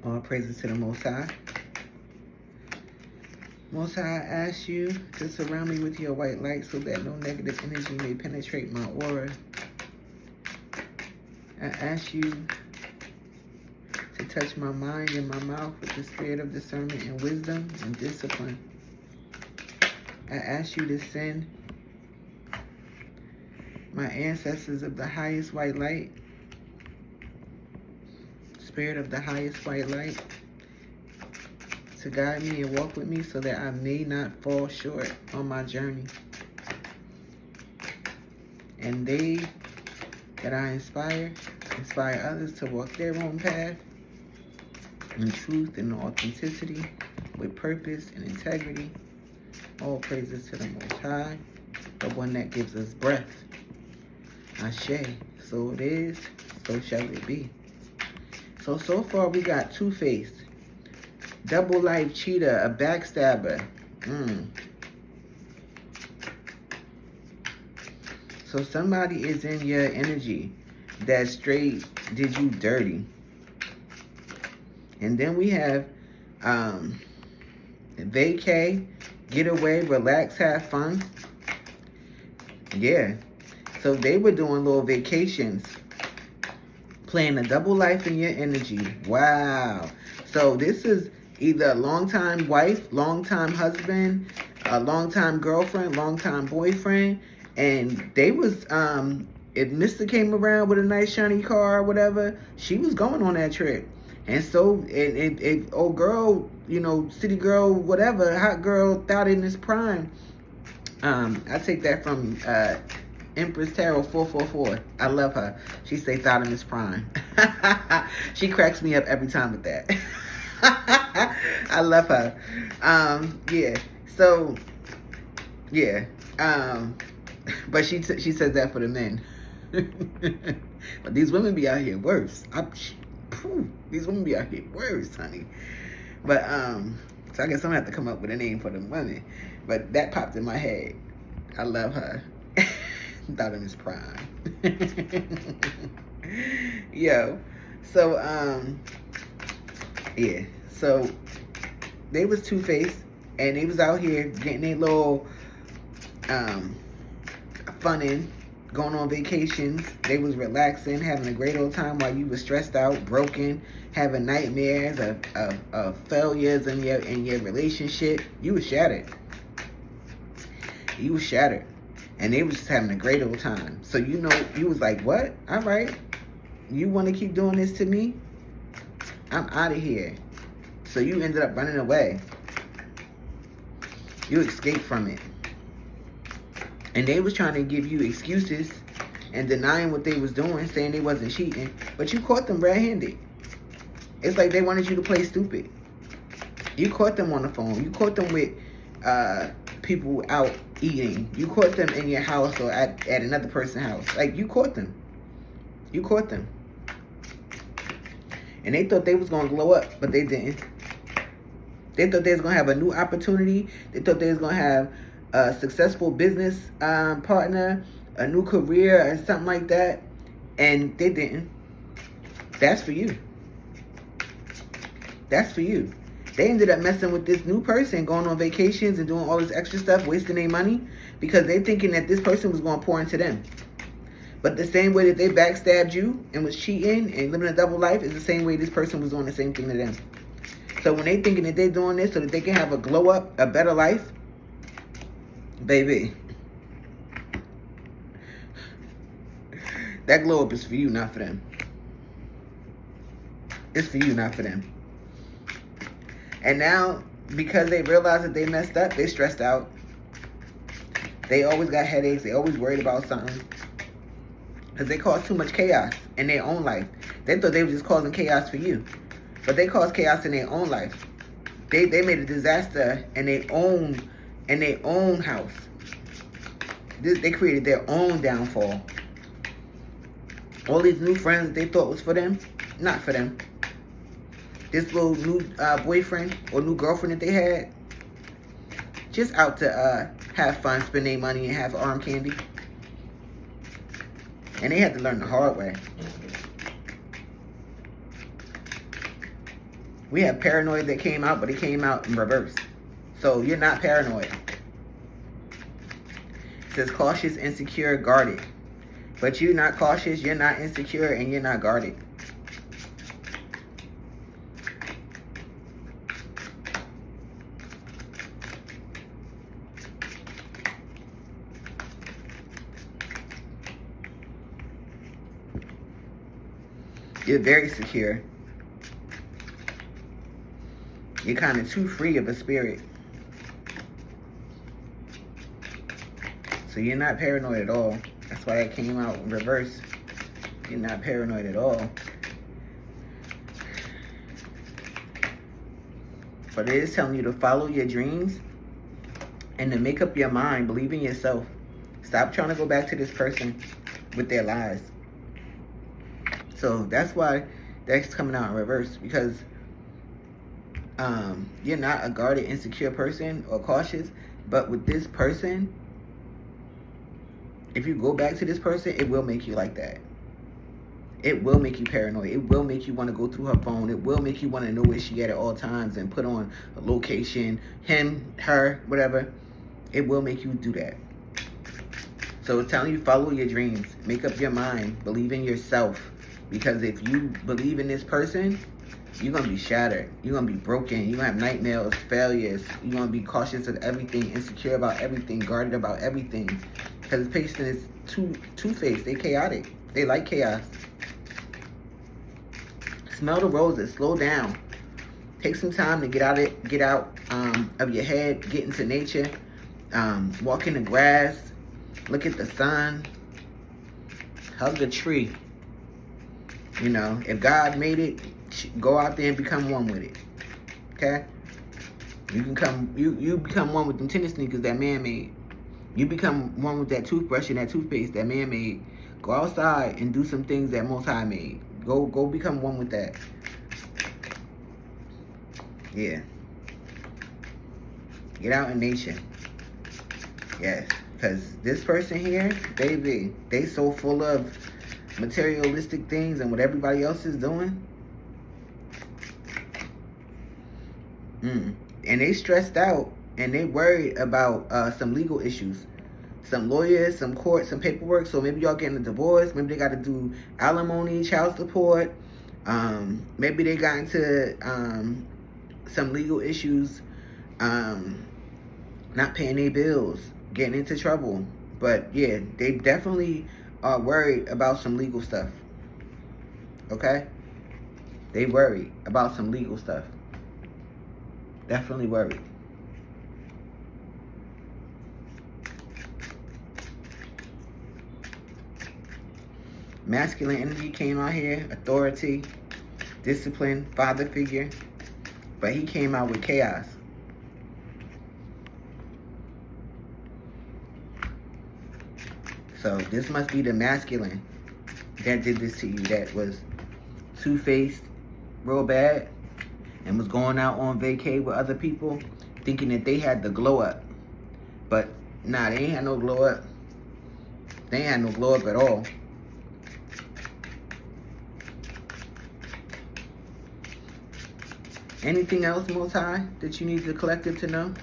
All praises to the Most High. Most High, I ask you to surround me with your white light so that no negative energy may penetrate my aura. I ask you to touch my mind and my mouth with the spirit of discernment and wisdom and discipline. I ask you to send my ancestors of the highest white light, spirit of the highest white light, to guide me and walk with me so that I may not fall short on my journey. And they that I inspire others to walk their own path in truth and authenticity, with purpose and integrity. All praises to the Most High, the one that gives us breath. Ashe. So it is, so shall it be. So far we got Two-Faced, double life cheater, a backstabber. So somebody is in your energy that straight did you dirty. And then we have vacay, get away, relax, have fun. Yeah. So they were doing little vacations, playing a double life in your energy. Wow. So this is either a long-time wife, long-time husband, a long-time girlfriend, long-time boyfriend. And they was, if Mr. came around with a nice shiny car or whatever, she was going on that trip. And so, if old girl, you know, city girl, whatever, hot girl, thought in his prime, I take that from Empress Tarot 444. I love her. She say thought in his prime. She cracks me up every time with that. I love her. Yeah. So, yeah. But she says that for the men. But these women be out here worse. These women be out here worse, honey. But so I guess I'm gonna have to come up with a name for them women. But that popped in my head. I love her. Thought in his prime. Yo. So yeah. So they was Two-Faced, and they was out here getting their little fun in, going on vacations. They was relaxing, having a great old time while you was stressed out, broken, having nightmares of failures in your relationship. You was shattered. You was shattered. And they was just having a great old time. So you know, you was like, what? All right. You want to keep doing this to me? I'm out of here. So you ended up running away. You escaped from it. And they was trying to give you excuses and denying what they was doing, saying they wasn't cheating. But you caught them red-handed. It's like they wanted you to play stupid. You caught them on the phone. You caught them with people out eating. You caught them in your house or at another person's house. Like, you caught them. You caught them. And they thought they was going to glow up, but they didn't. They thought they was going to have a new opportunity. They thought they was going to have a successful business partner, a new career or something like that. And they didn't. That's for you. That's for you. They ended up messing with this new person, going on vacations and doing all this extra stuff, wasting their money, because they thinking that this person was going to pour into them. But the same way that they backstabbed you and was cheating and living a double life is the same way this person was doing the same thing to them. So when they thinking that they're doing this so that they can have a glow up, a better life, baby, that glow up is for you, not for them. It's for you, not for them. And now, because they realized that they messed up, they stressed out. They always got headaches. They always worried about something. Because they caused too much chaos in their own life. They thought they were just causing chaos for you. But they caused chaos in their own life. They made a disaster in their own house. They created their own downfall. All these new friends that they thought was for them, not for them. This little new boyfriend or new girlfriend that they had, just out to have fun, spend their money, and have arm candy. And they had to learn the hard way. We have paranoid that came out, but it came out in reverse. So you're not paranoid. It says cautious, insecure, guarded. But you're not cautious, you're not insecure, and you're not guarded. You're very secure. You're kind of too free of a spirit. So you're not paranoid at all. That's why that came out in reverse. You're not paranoid at all. But it is telling you to follow your dreams and to make up your mind. Believe in yourself. Stop trying to go back to this person with their lies. So that's why that's coming out in reverse, because you're not a guarded, insecure person or cautious. But with this person, if you go back to this person, it will make you like that. It will make you paranoid. It will make you want to go through her phone. It will make you want to know where she at all times and put on a location, him, her, whatever. It will make you do that. So it's telling you, follow your dreams. Make up your mind. Believe in yourself. Because if you believe in this person, you're going to be shattered. You're going to be broken. You're going to have nightmares, failures. You're going to be cautious of everything, insecure about everything, guarded about everything. Because this person is two-faced. They chaotic. They like chaos. Smell the roses. Slow down. Take some time to get out of your head. Get into nature. Walk in the grass. Look at the sun. Hug a tree. You know, if God made it, go out there and become one with it. Okay? You become one with them tennis sneakers that man made. You become one with that toothbrush and that toothpaste that man made. Go outside and do some things that Most High made. Go become one with that. Yeah. Get out in nature. Yes. Because this person here, baby, they so full of materialistic things and what everybody else is doing. And they stressed out and they worried about some legal issues. Some lawyers, some court, some paperwork. So maybe y'all getting a divorce. Maybe they got to do alimony, child support. Maybe they got into some legal issues, not paying their bills, getting into trouble. But yeah, they definitely are worried about some legal stuff. Okay? They worried about some legal stuff. Definitely worried. Masculine energy came out here. Authority, discipline, father figure. But he came out with chaos. So this must be the masculine that did this to you, that was two-faced real bad and was going out on vacay with other people thinking that they had the glow up. But nah, they ain't had no glow up. They ain't had no glow up at all. Anything else, Most High, that you need the collective to know?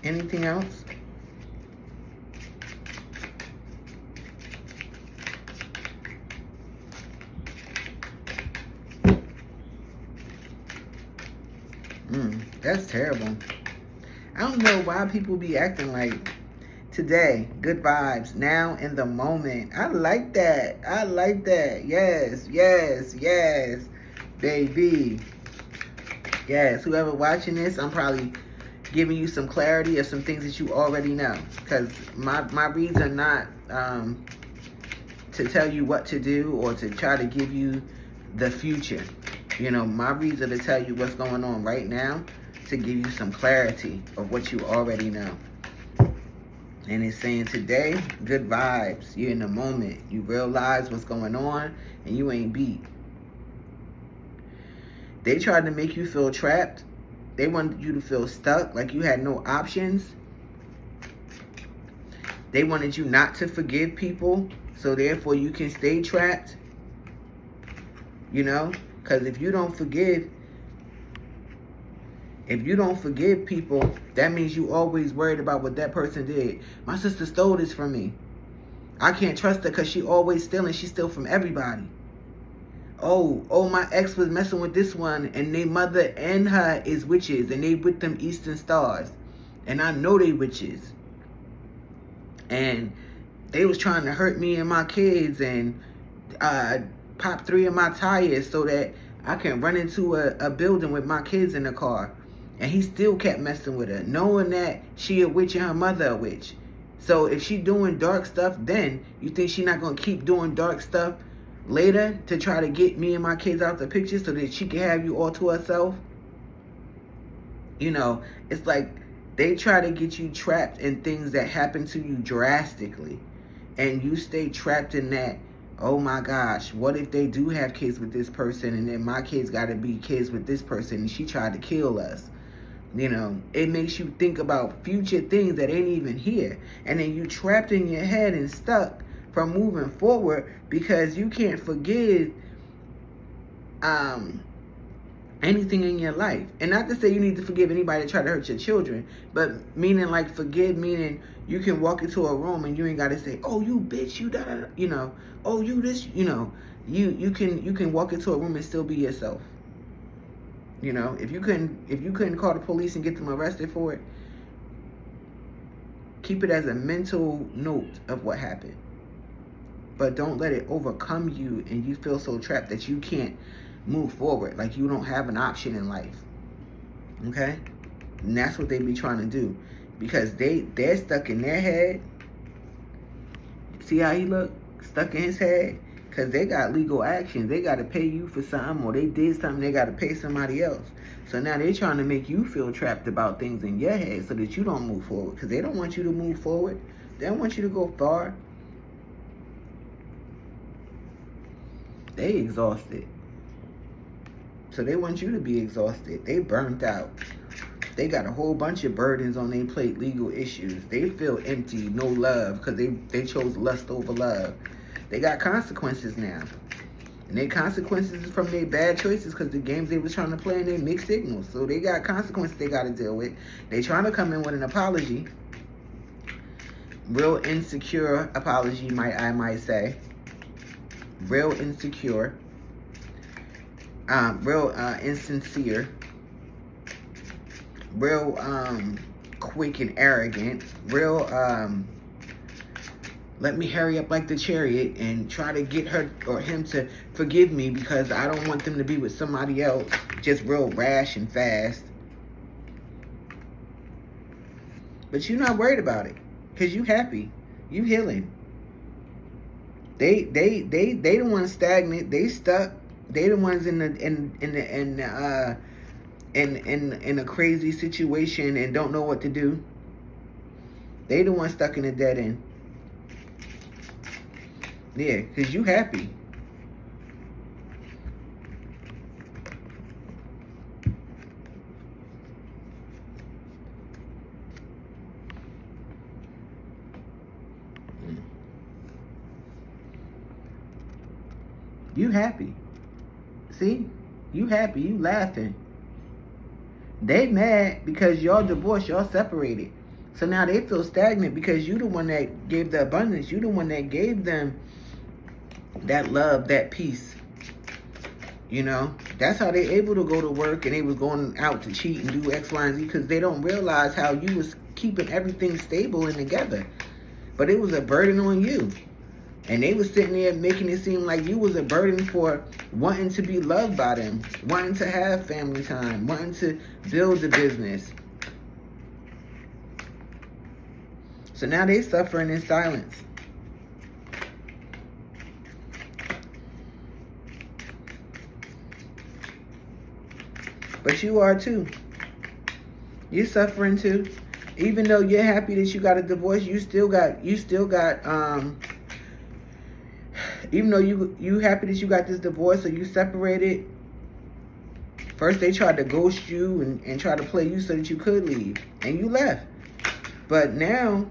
Anything else? That's terrible. I don't know why people be acting like today, good vibes, now in the moment. I like that. I like that. Yes, yes, yes, baby. Yes, whoever watching this, I'm probably giving you some clarity of some things that you already know. Because my reads are not to tell you what to do or to try to give you the future. You know, my reads are to tell you what's going on right now, to give you some clarity of what you already know. And it's saying today, good vibes. You're in the moment. You realize what's going on and you ain't beat. They tried to make you feel trapped. They wanted you to feel stuck, like you had no options. They wanted you not to forgive people, so therefore you can stay trapped. You know, because if you don't forgive people, that means you always worried about what that person did. My sister stole this from me. I can't trust her because she always stealing. She steal from everybody. Oh, my ex was messing with this one, and their mother and her is witches, and they with them Eastern Stars. And I know they witches. And they was trying to hurt me and my kids, and pop 3 of my tires so that I can run into a building with my kids in the car. And he still kept messing with her, knowing that she a witch and her mother a witch. So if she doing dark stuff then, you think she not going to keep doing dark stuff later to try to get me and my kids out the picture so that she can have you all to herself? You know, it's like they try to get you trapped in things that happen to you drastically. And you stay trapped in that. Oh my gosh, what if they do have kids with this person and then my kids got to be kids with this person and she tried to kill us? You know, it makes you think about future things that ain't even here. And then you trapped in your head and stuck from moving forward because you can't forgive anything in your life. And not to say you need to forgive anybody that try to hurt your children, but meaning like forgive, meaning you can walk into a room and you ain't got to say, oh, you bitch, you da da da, you know, oh, you this, you know, you can walk into a room and still be yourself. You know, if you couldn't call the police and get them arrested for it, keep it as a mental note of what happened. But don't let it overcome you and you feel so trapped that you can't move forward, like you don't have an option in life. Okay? And that's what they be trying to do. Because they're stuck in their head. See how he look? Stuck in his head? Because they got legal actions. They got to pay you for something, or they did something, they got to pay somebody else. So now they're trying to make you feel trapped about things in your head so that you don't move forward. Because they don't want you to move forward. They don't want you to go far. They exhausted. So they want you to be exhausted. They burnt out. They got a whole bunch of burdens on their plate, legal issues. They feel empty, no love, because they chose lust over love. They got consequences now. And their consequences is from their bad choices because the games they was trying to play and they mixed signals. So they got consequences they got to deal with. They trying to come in with an apology. Real insecure apology, I might say. Real insecure. Real insincere. Real quick and arrogant. Real let me hurry up like the chariot and try to get her or him to forgive me because I don't want them to be with somebody else. Just real rash and fast. But you're not worried about it because you happy. You healing. They the ones stagnant. They stuck. They the ones in a crazy situation and don't know what to do. They the ones stuck in a dead end. Yeah, because you happy. You happy. See? You happy. You laughing. They mad because y'all divorced. Y'all separated. So now they feel stagnant because you the one that gave the abundance. You the one that gave them that love, that peace. You know? That's how they able to go to work and they was going out to cheat and do X, Y, and Z because they don't realize how you was keeping everything stable and together. But it was a burden on you. And they was sitting there making it seem like you was a burden for wanting to be loved by them, wanting to have family time, wanting to build a business. So now they suffering in silence. But you are too. You're suffering too. Even though you're happy that you got a divorce, you still got even though you happy that you got this divorce or you separated, first they tried to ghost you and try to play you so that you could leave. And you left. But now,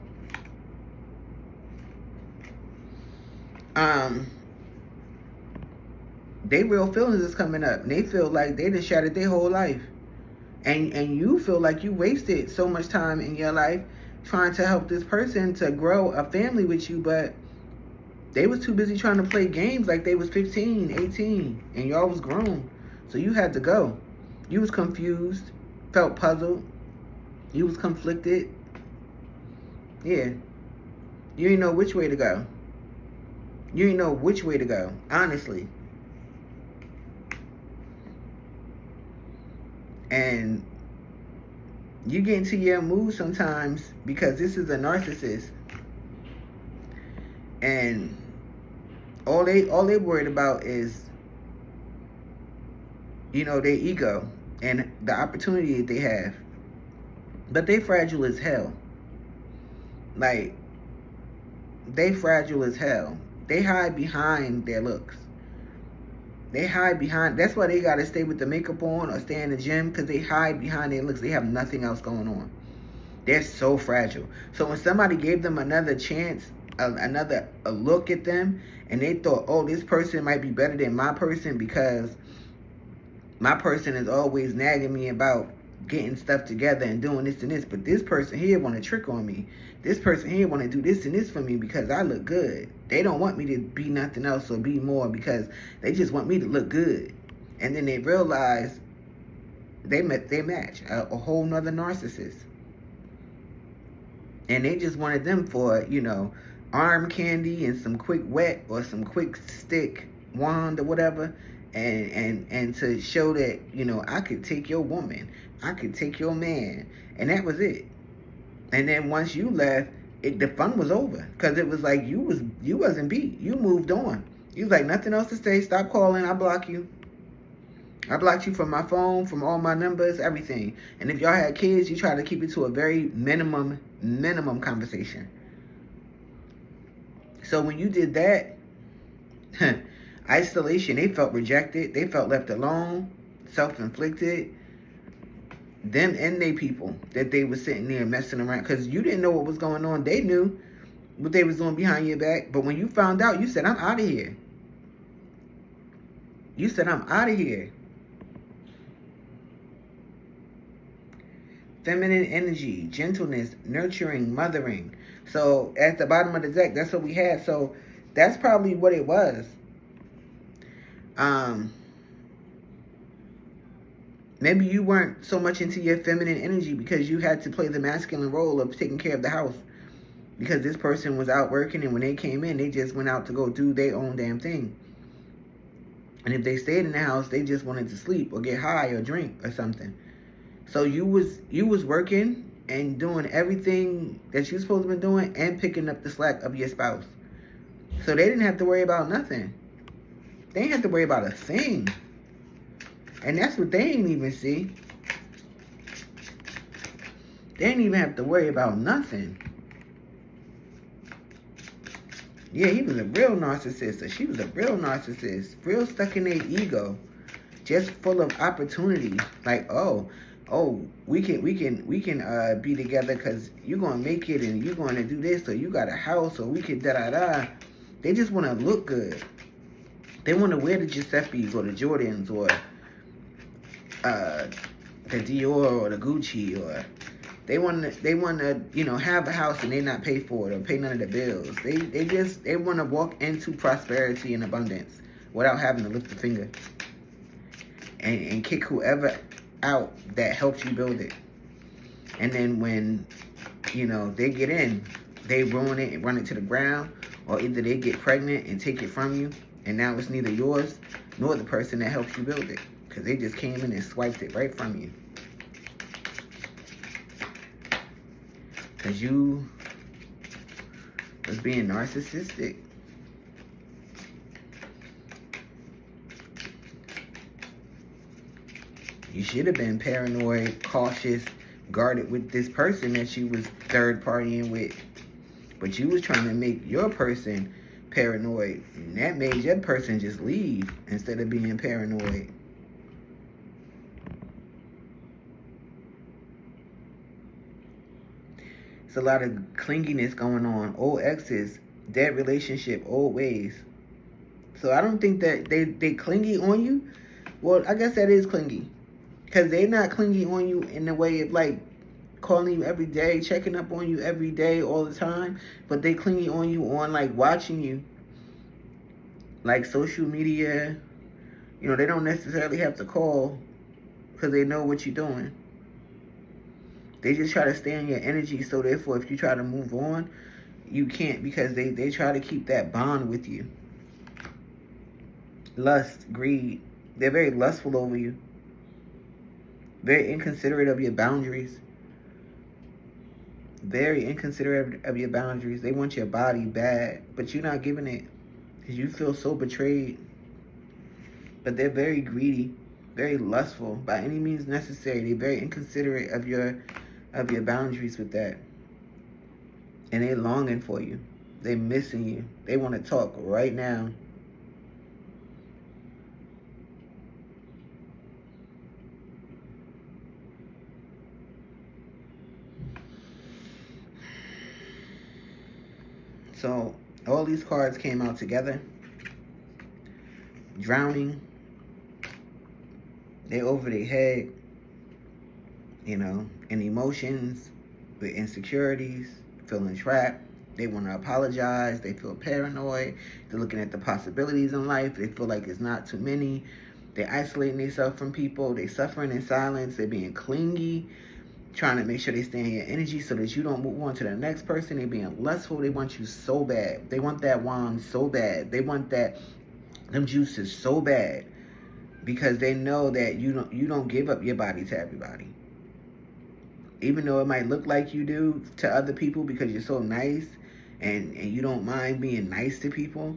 um, they real feelings is coming up. And they feel like they just shattered their whole life. And you feel like you wasted so much time in your life trying to help this person to grow a family with you, but they was too busy trying to play games like they was 15, 18, and y'all was grown. So you had to go. You was confused, felt puzzled, you was conflicted. Yeah. You didn't know which way to go. You didn't know which way to go, honestly. And you get into your mood sometimes because this is a narcissist. And all they worried about is, you know, their ego and the opportunity that they have. But they fragile as hell. Like, they fragile as hell. They hide behind their looks. They hide behind, that's why they gotta stay with the makeup on or stay in the gym, because they hide behind their looks. They have nothing else going on. They're so fragile. So when somebody gave them another chance, another look at them, and they thought, oh, this person might be better than my person because my person is always nagging me about getting stuff together and doing this and this, but this person here want to trick on me. This person here want to do this and this for me because I look good. They don't want me to be nothing else or be more because they just want me to look good. And then they realize they match a whole nother narcissist. And they just wanted them for, you know, arm candy and some quick wet or some quick stick wand or whatever. And to show that, you know, I could take your woman, I could take your man, and that was it. And then once you left, the fun was over, because it was like you wasn't beat. You moved on. You was like, nothing else to say. Stop calling. I block you. I blocked you from my phone, from all my numbers, everything. And if y'all had kids, you try to keep it to a very minimum conversation. So when you did that, isolation, they felt rejected, they felt left alone, self-inflicted. Them and they people that they were sitting there messing around, because you didn't know what was going on. They knew what they was doing behind your back, but when you found out, you said, I'm out of here. You said, I'm out of here. Feminine energy, gentleness, nurturing, mothering. So at the bottom of the deck, that's what we had. So that's probably what it was. Maybe you weren't so much into your feminine energy because you had to play the masculine role of taking care of the house, because this person was out working, and when they came in, they just went out to go do their own damn thing. And if they stayed in the house, they just wanted to sleep or get high or drink or something. So you was working and doing everything that you supposed to be doing and picking up the slack of your spouse. So they didn't have to worry about nothing. They didn't have to worry about a thing. And that's what they didn't even see. They didn't even have to worry about nothing. Yeah, he was a real narcissist, or she was a real narcissist, real stuck in their ego, just full of opportunity. Like, oh, we can be together because you're gonna make it, and you're gonna do this, or you got a house, or we could da da da. They just want to look good. They want to wear the Giuseppe's or the Jordans or the Dior or the Gucci, or they want to you know, have a house and they not pay for it or pay none of the bills. They want to walk into prosperity and abundance without having to lift a finger and kick whoever out that helped you build it. And then when, you know, they get in, they ruin it and run it to the ground, or either they get pregnant and take it from you, and now it's neither yours nor the person that helped you build it, because they just came in and swiped it right from you. Because you was being narcissistic. You should have been paranoid, cautious, guarded with this person that you was third partying with. But you was trying to make your person paranoid, and that made your person just leave instead of being paranoid. It's a lot of clinginess going on. Old exes Dead relationship, old ways. So I don't think that they clingy on you. Well, I guess that is clingy. Because they're not clingy on you in the way of like calling you every day, checking up on you every day, all the time. But they clingy on you on like watching you. Like social media. You know, they don't necessarily have to call because they know what you're doing. They just try to stay in your energy. So therefore, if you try to move on, you can't, because they try to keep that bond with you. Lust, greed. They're very lustful over you. Very inconsiderate of your boundaries. Very inconsiderate of your boundaries. They want your body bad, but you're not giving it because you feel so betrayed. But they're very greedy, very lustful by any means necessary. They're very inconsiderate of your boundaries with that. And they're longing for you. They're missing you. They want to talk right now. So all these cards came out together. Drowning. They over their head, you know, in emotions, with insecurities, feeling trapped. They want to apologize. They feel paranoid. They're looking at the possibilities in life. They feel like it's not too many. They're isolating themselves from people. They're suffering in silence. They're being clingy, trying to make sure they stay in your energy so that you don't move on to the next person. They're being lustful. They want you so bad. They want that wand so bad. They want them juices so bad, because they know that you don't give up your body to everybody. Even though it might look like you do to other people because you're so nice and you don't mind being nice to people.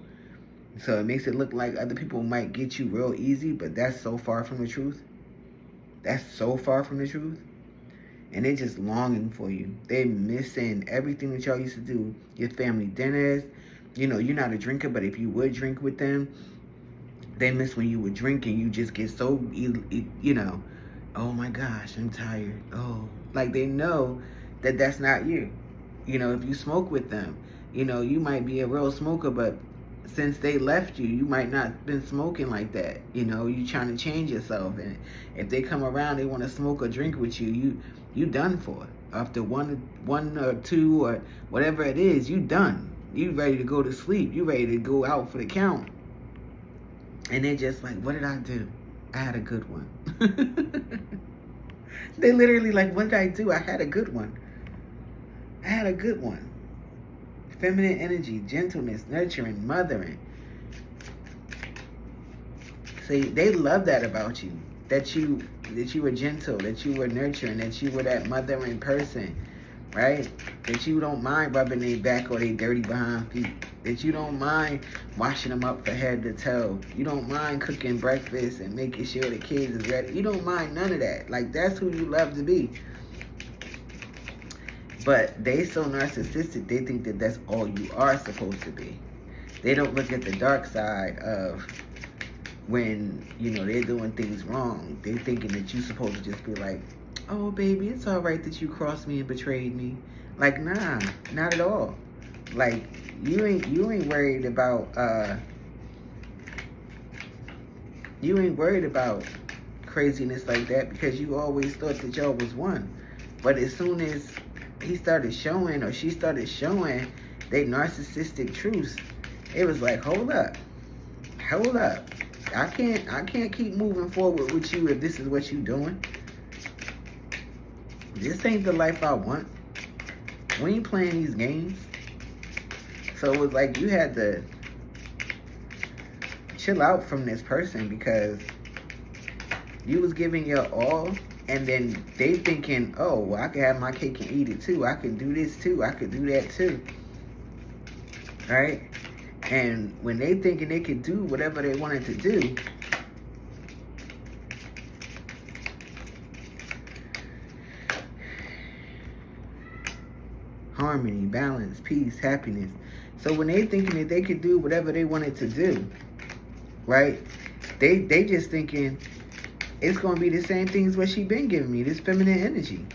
So it makes it look like other people might get you real easy, but that's so far from the truth. That's so far from the truth. And they're just longing for you. They're missing everything that y'all used to do. Your family dinners. You know, you're not a drinker, but if you would drink with them, they miss when you would drink and you just get so, you know, oh my gosh, I'm tired. Oh, like they know that that's not you. You know, if you smoke with them, you know, you might be a real smoker, but since they left you, you might not been smoking like that. You know, you trying to change yourself, and if they come around, they want to smoke or drink with you, you done for. After one or two or whatever it is, you done. You ready to go to sleep. You ready to go out for the count. And they're just like, what did I do? I had a good one. They literally like, what did I do? I had a good one. I had a good one. Feminine energy, gentleness, nurturing, mothering. See, they love that about you. That you were gentle, that you were nurturing, that you were that mothering person, right? That you don't mind rubbing their back or their dirty behind feet. That you don't mind washing them up from head to toe. You don't mind cooking breakfast and making sure the kids is ready. You don't mind none of that. Like, that's who you love to be. But they so narcissistic, they think that that's all you are supposed to be. They don't look at the dark side of when, you know, they're doing things wrong. They're thinking that you're supposed to just be like, oh, baby, it's all right that you crossed me and betrayed me. Like, nah, not at all. Like, you ain't worried about craziness like that, because you always thought that y'all was one. But as soon as he started showing, or she started showing they narcissistic truths, it was like, hold up. I can't keep moving forward with you if this is what you doing. This ain't the life I want. We ain't playing these games. So it was like you had to chill out from this person, because you was giving your all, and then they thinking, oh, well, I can have my cake and eat it too. I can do this too. I could do that too. Right? And when they thinking they could do whatever they wanted to do, harmony, balance, peace, happiness. So when they thinking that they could do whatever they wanted to do, right? They just thinking it's gonna be the same things what she been giving me, this feminine energy.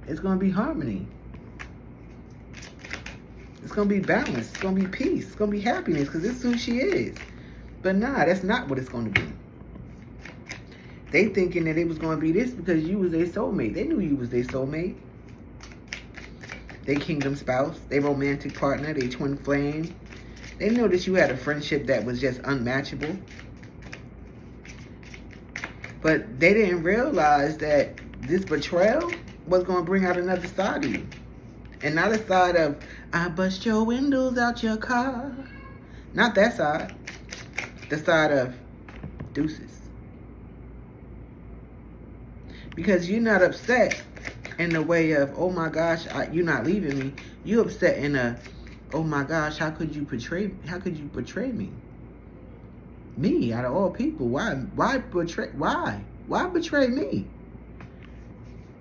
It's gonna be harmony. It's going to be balance. It's going to be peace. It's going to be happiness because this is who she is. But nah, that's not what it's going to be. They thinking that it was going to be this because you was their soulmate. They knew you was their soulmate. They kingdom spouse. They romantic partner. They twin flame. They knew that you had a friendship that was just unmatchable. But they didn't realize that this betrayal was going to bring out another side of you. And not a side of, I bust your windows out your car. Not that side. The side of deuces. Because you're not upset in the way of, oh my gosh, you're not leaving me. You're upset in a, oh my gosh, how could you betray me? Me, out of all people, why betray me?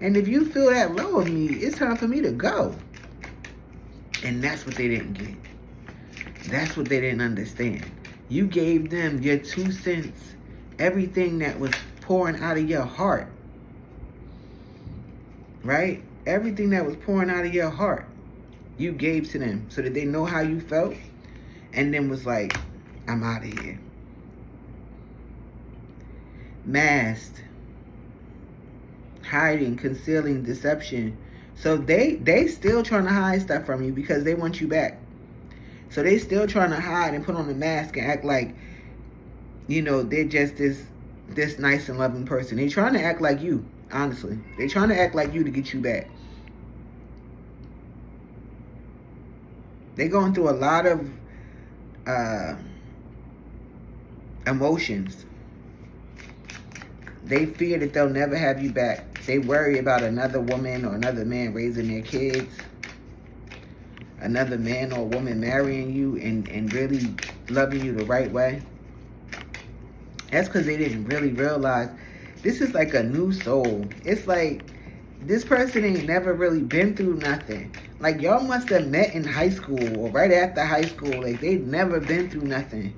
And if you feel that low of me, it's time for me to go. And that's what they didn't get. That's what they didn't understand. You gave them your 2 cents, everything that was pouring out of your heart. Right? Everything that was pouring out of your heart, you gave to them so that they know how you felt, and then was like, I'm out of here. Masked, hiding, concealing, deception. So they still trying to hide stuff from you because they want you back. So they still trying to hide and put on a mask and act like, you know, they're just this nice and loving person. They trying to act like you, honestly. They trying to act like you to get you back. They going through a lot of emotions. They fear that they'll never have you back. They worry about another woman or another man raising their kids. Another man or woman marrying you and really loving you the right way. That's because they didn't really realize this is like a new soul. It's like this person ain't never really been through nothing. Like y'all must have met in high school or right after high school. Like they've never been through nothing.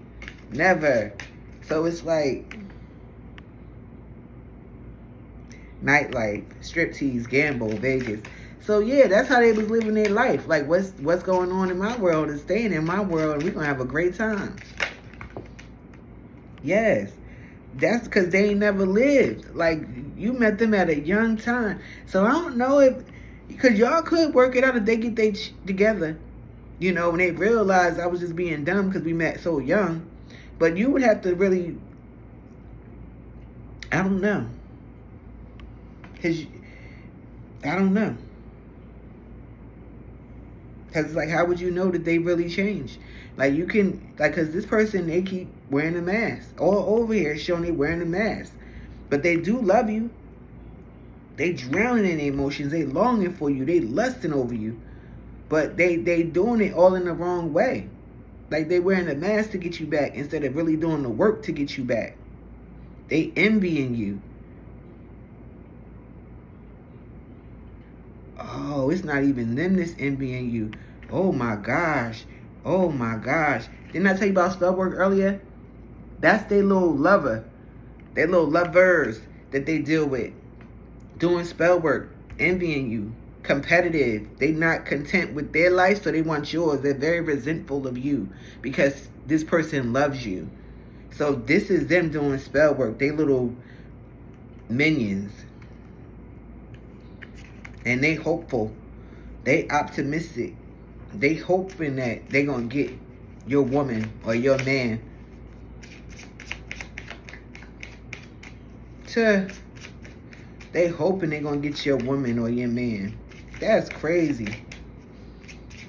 Never. So it's like nightlife, striptease, gamble, Vegas. So yeah, that's how they was living their life. Like what's going on in my world is staying in my world and we're gonna have a great time. Yes. That's because they ain't never lived. Like you met them at a young time. So I don't know if, because y'all could work it out if they get they together. You know, when they realized I was just being dumb because we met so young. But you would have to really, I don't know. I don't know. Because it's like, how would you know that they really changed? Like, you can, like, because this person, they keep wearing a mask. All over here showing they wearing a mask. But they do love you. They drowning in emotions. They longing for you. They lusting over you. But they doing it all in the wrong way. Like, they wearing a mask to get you back instead of really doing the work to get you back. They envying you. Oh, it's not even them that's envying you. Oh my gosh. Oh my gosh. Didn't I tell you about spell work earlier? That's their little lover. Their little lovers that they deal with. Doing spell work. Envying you. Competitive. They not content with their life, so they want yours. They're very resentful of you because this person loves you. So this is them doing spell work. They little minions. And they hopeful. They optimistic. They hoping that they gonna get your woman or your man they hoping they gonna get your woman or your man. That's crazy.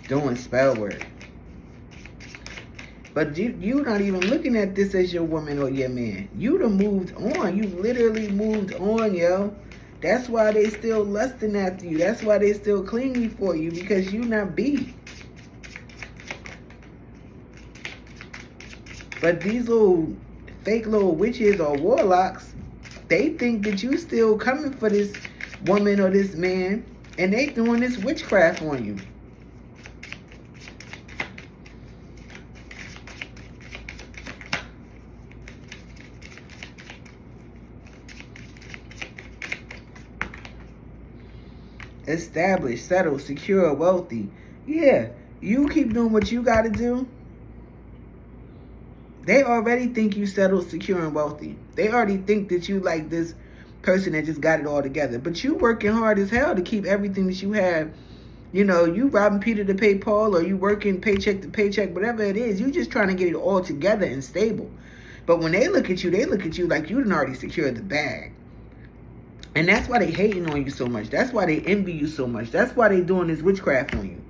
Doing spell work. But you not even looking at this as your woman or your man. You done moved on. You literally moved on, yo. That's why they still lusting after you. That's why they still clingy for you, because you not beat. But these little fake little witches or warlocks, they think that you still coming for this woman or this man, and they doing this witchcraft on you. Established, settled, secure, wealthy. Yeah, You keep doing what you got to do. They already think you settled, secure, and wealthy. They already think that you like this person that just got it all together. But you working hard as hell to keep everything that you have. You know, you robbing Peter to pay Paul, or you working paycheck to paycheck, whatever it is. You just trying to get it all together and stable. But when they look at you like you done already secured the bag. And that's why they hating on you so much. That's why they envy you so much. That's why they doing this witchcraft on you.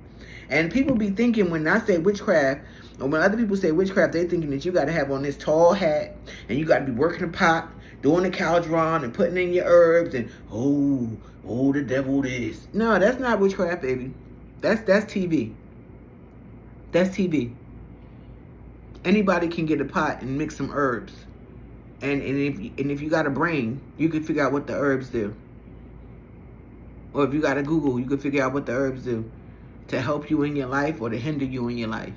And people be thinking when I say witchcraft, or when other people say witchcraft, they thinking that you got to have on this tall hat, and you got to be working the pot, doing the caldron, and putting in your herbs, and oh, the devil this. No, that's not witchcraft, baby. That's TV. That's TV. Anybody can get a pot and mix some herbs. And if you got a brain, you can figure out what the herbs do. Or if you got a Google, you can figure out what the herbs do to help you in your life or to hinder you in your life.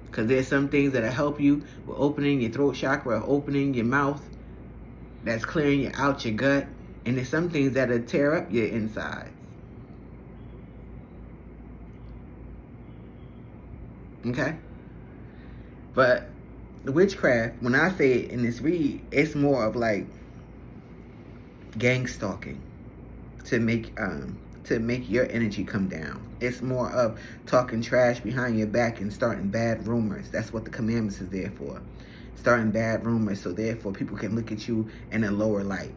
Because there's some things that'll help you with opening your throat chakra, opening your mouth, that's clearing out your gut. And there's some things that'll tear up your insides. Okay? But the witchcraft, when I say it in this read, it's more of like gang stalking to make your energy come down. It's more of talking trash behind your back and starting bad rumors. That's what the commandments is there for. Starting bad rumors, so therefore people can look at you in a lower light.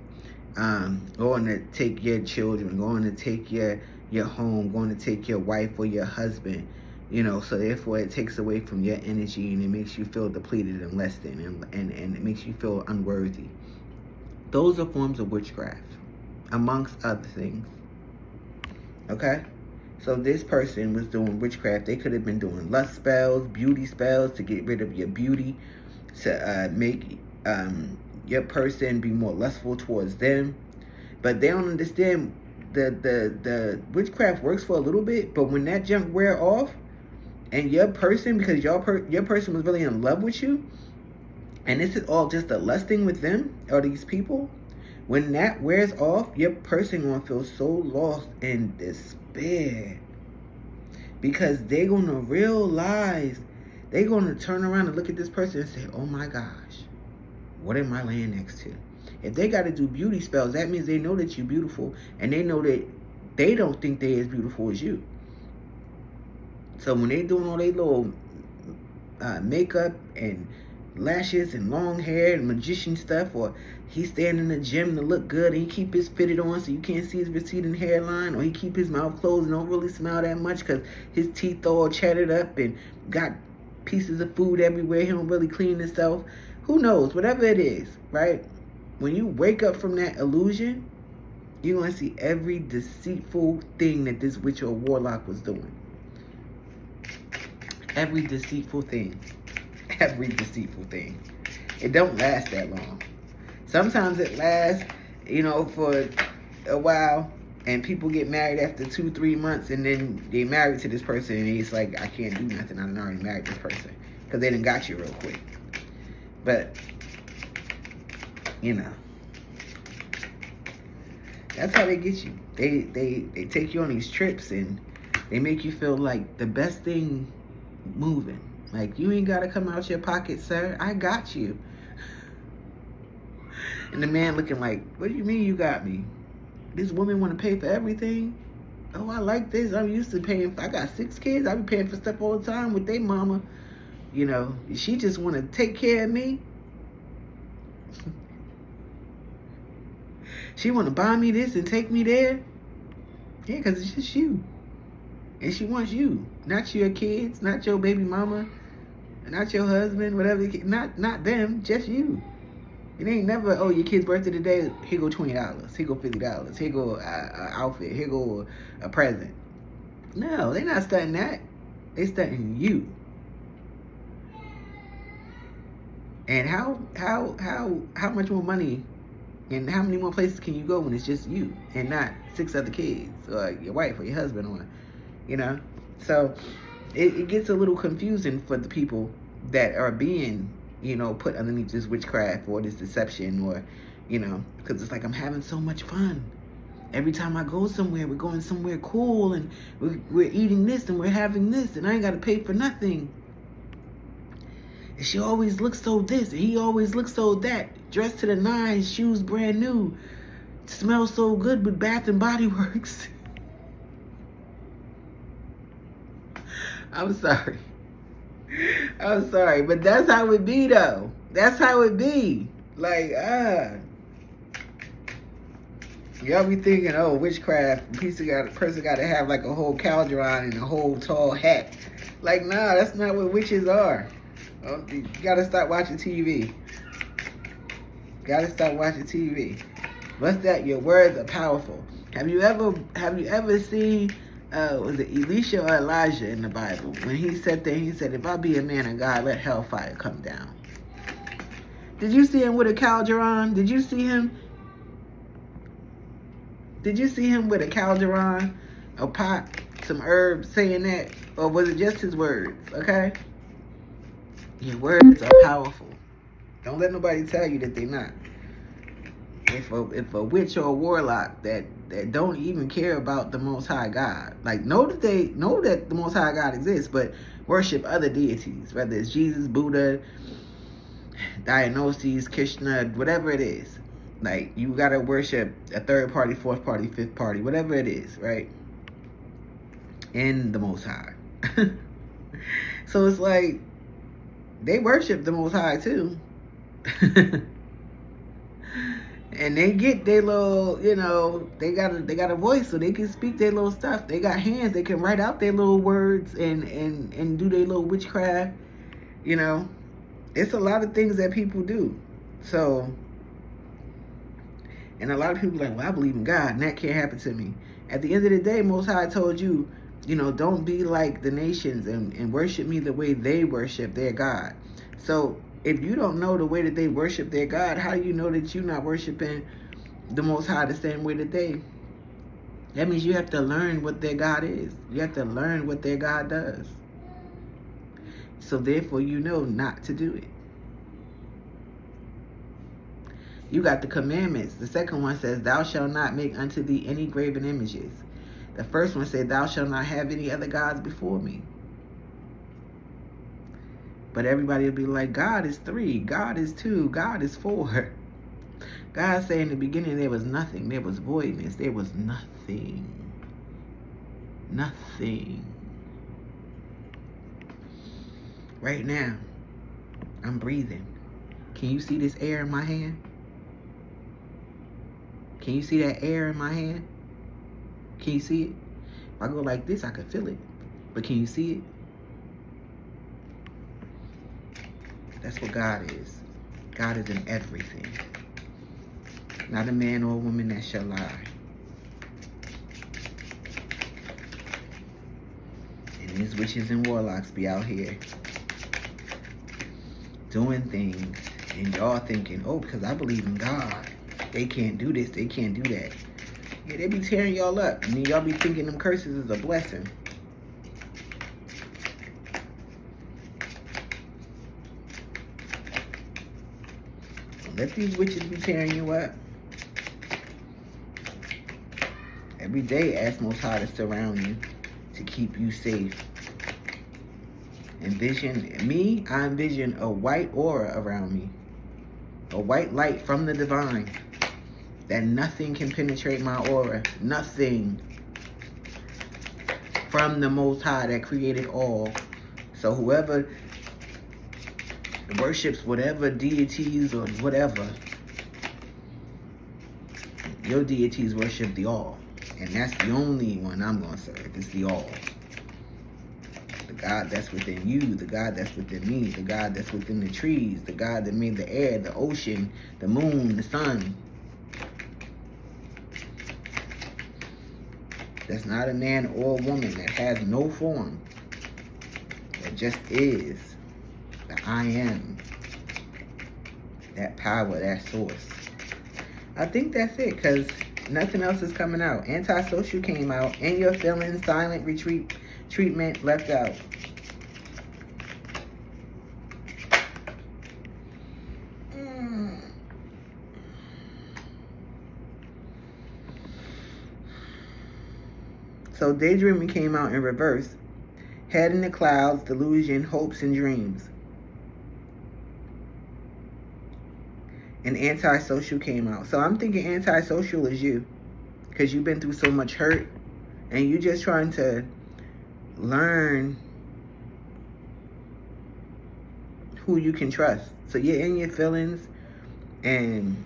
Going to take your children, going to take your home, going to take your wife or your husband. You know, so therefore it takes away from your energy, and it makes you feel depleted and less than, and it makes you feel unworthy. Those are forms of witchcraft, amongst other things. Okay? So this person was doing witchcraft. They could have been doing lust spells, beauty spells to get rid of your beauty, to make your person be more lustful towards them. But they don't understand the witchcraft works for a little bit, but when that junk wear off, and your person, because your person was really in love with you, and this is all just a lusting with them or these people, when that wears off, your person gonna feel so lost and despair, because they're gonna realize, they're gonna turn around and look at this person and say, oh my gosh, what am I laying next to? If they gotta do beauty spells, that means they know that you're beautiful, and they know that they don't think they're as beautiful as you. So when they doing all their little makeup and lashes and long hair and magician stuff, or he stand in the gym to look good and he keep his fitted on so you can't see his receding hairline, or he keep his mouth closed and don't really smile that much because his teeth all chattered up and got pieces of food everywhere, he don't really clean himself. Who knows? Whatever it is, right? When you wake up from that illusion, you're going to see every deceitful thing that this witch or warlock was doing. Every deceitful thing. Every deceitful thing. It don't last that long. Sometimes it lasts, for a while, and people get married after 2-3 months, and then they married to this person, and it's like, I can't do nothing. I done already married this person. Because they done got you real quick. But, that's how they get you. They take you on these trips, and they make you feel like the best thing moving. Like, you ain't gotta come out your pocket, sir. I got you. And the man looking like, what do you mean you got me? This woman want to pay for everything? Oh, I like this. I'm used to paying. I got 6 kids. I be paying for stuff all the time with their mama. She just want to take care of me. She want to buy me this and take me there. Yeah, because it's just you. And she wants you. Not your kids, not your baby mama, not your husband, whatever. Not them, just you. It ain't never, oh, your kid's birthday today, here go $20, here go $50, here go a outfit, here go a present. No, they're not studying that. They studying you. And how much more money and how many more places can you go when it's just you and not 6 other kids or your wife or your husband, or so it gets a little confusing for the people that are being put underneath this witchcraft or this deception, or because it's like, I'm having so much fun Every time I go somewhere, we're going somewhere cool, and we're eating this, and we're having this, and I ain't got to pay for nothing. And she always looks so this, and he always looks so that. Dressed to the nines, shoes brand new, smells so good with Bath and Body Works. I'm sorry. I'm sorry, but that's how it be, though. That's how it be. Like, y'all be thinking, oh, witchcraft, person got to have like a whole cauldron and a whole tall hat. Like, nah, that's not what witches are. Oh, you gotta stop watching TV. Gotta stop watching TV. What's that? Your words are powerful. Have you ever seen, was it Elisha or Elijah in the Bible? When he said that, he said, if I be a man of God, let hellfire come down. Did you see him with a cauldron? Did you see him with a cauldron, a pot, some herbs saying that? Or was it just his words? Okay? Your words are powerful. Don't let nobody tell you that they're not. If a witch or a warlock that don't even care about the Most High God, like know that the Most High God exists, but worship other deities, whether it's Jesus, Buddha, Dionysus, Krishna, whatever it is. Like, you gotta worship a third party, fourth party, fifth party, whatever it is, right? In the Most High. So it's like, they worship the Most High too. And they get their little, they got a voice, so they can speak their little stuff. They got hands, they can write out their little words and do their little witchcraft. It's a lot of things that people do. So, and a lot of people are like, well, I believe in God, and that can't happen to me. At the end of the day, Most High told you, don't be like the nations and worship me the way they worship their God. So if you don't know the way that they worship their God, how do you know that you're not worshiping the Most High the same way that they? That means you have to learn what their God is. You have to learn what their God does. So therefore, not to do it. You got the commandments. The second one says, thou shalt not make unto thee any graven images. The first one said, thou shalt not have any other gods before me. But everybody will be like, God is 3, God is 2, God is 4. God said in the beginning there was nothing. There was voidness. There was nothing. Nothing. Right now, I'm breathing. Can you see this air in my hand? Can you see that air in my hand? Can you see it? If I go like this, I can feel it. But can you see it? That's what God is. God is in everything. Not a man or a woman that shall lie. And these witches and warlocks be out here doing things, and y'all thinking, oh, because I believe in God, they can't do this, they can't do that. Yeah, they be tearing y'all up. I mean, y'all be thinking them curses is a blessing. Let these witches be tearing you up. Every day, ask Most High to surround you, to keep you safe. I envision a white aura around me. A white light from the divine. That nothing can penetrate my aura. Nothing. From the Most High that created all. So whoever worships whatever deities or whatever, your deities worship the all. And that's the only one I'm going to serve. It's the all. The God that's within you, the God that's within me, the God that's within the trees, the God that made the air, the ocean, the moon, the sun. That's not a man or a woman, that has no form. That just is. The I am. That power, that source. I think that's it, because nothing else is coming out. Antisocial came out. In Your Feelings, Silent Retreat, Treatment left out. So daydreaming came out in reverse. Head in the clouds, delusion, hopes, and dreams. And antisocial came out. So I'm thinking antisocial is you, because you've been through so much hurt and you're just trying to learn who you can trust. So you're in your feelings and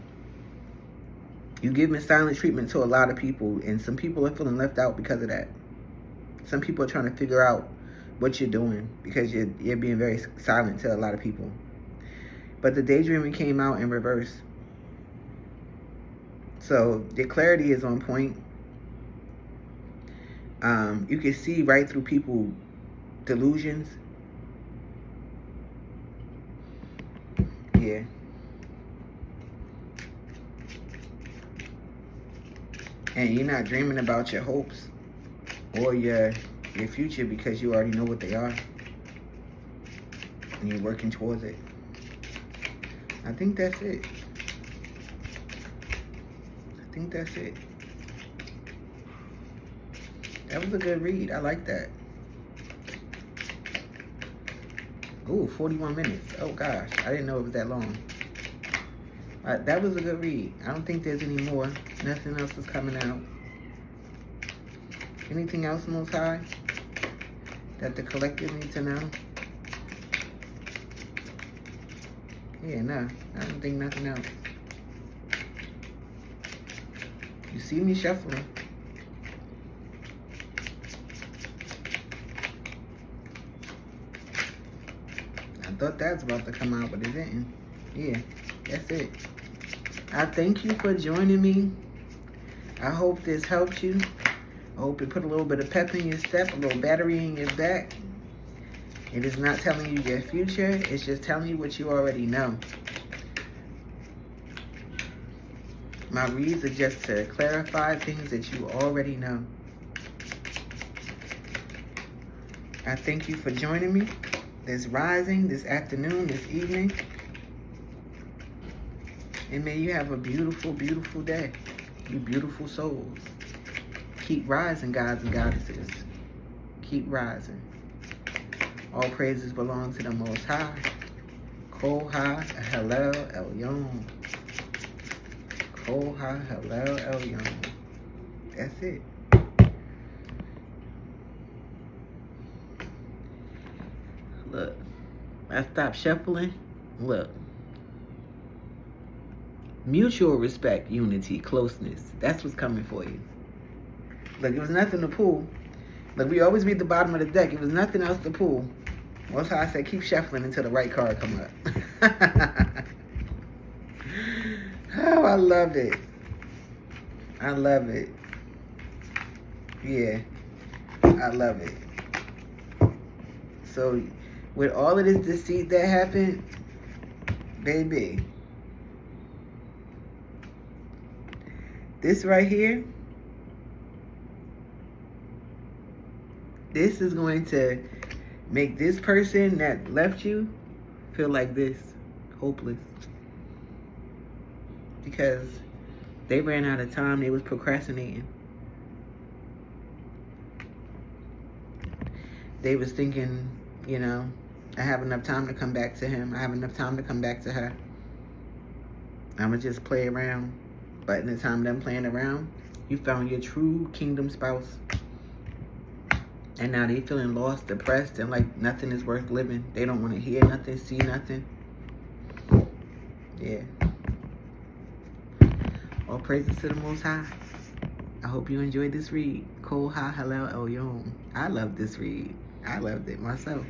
you're giving silent treatment to a lot of people, and some people are feeling left out because of that. Some people are trying to figure out what you're doing because you're being very silent to a lot of people. But the daydreaming came out in reverse. So your clarity is on point. You can see right through people's delusions. Yeah. And you're not dreaming about your hopes or your future because you already know what they are. And you're working towards it. I think that's it. I think that's it. That was a good read. I like that. Ooh, 41 minutes. Oh gosh, I didn't know it was that long. That was a good read. I don't think there's any more. Nothing else is coming out. Anything else, Most High, that the collective needs to know? Yeah, no. I don't think nothing else. You see me shuffling. I thought that was about to come out, but it didn't. Yeah, that's it. I thank you for joining me. I hope this helped you. I hope it put a little bit of pep in your step, a little battery in your back. It is not telling you your future. It's just telling you what you already know. My reads are just to clarify things that you already know. I thank you for joining me this rising, this afternoon, this evening. And may you have a beautiful, beautiful day. You beautiful souls. Keep rising, gods and goddesses. Keep rising. All praises belong to the Most High. Koha Halel Elyon. Koha Halel Elyon. That's it. Look, I stopped shuffling. Look. Mutual respect, unity, closeness. That's what's coming for you. Look, it was nothing to pull. Look, we always read the bottom of the deck. It was nothing else to pull. Most High said, keep shuffling until the right card come up. Oh, I love it. I love it. Yeah, I love it. So, with all of this deceit that happened, baby, this right here, this is going to make this person that left you feel like this, hopeless. Because they ran out of time, they was procrastinating. They was thinking, you know, I have enough time to come back to him. I have enough time to come back to her. I'm going to just play around. But in the time them playing around, you found your true kingdom spouse. And now they feeling lost, depressed, and like nothing is worth living. They don't want to hear nothing, see nothing. Yeah. All praises to the Most High. I hope you enjoyed this read. Koha Halel Elyon. I love this read. I loved it myself.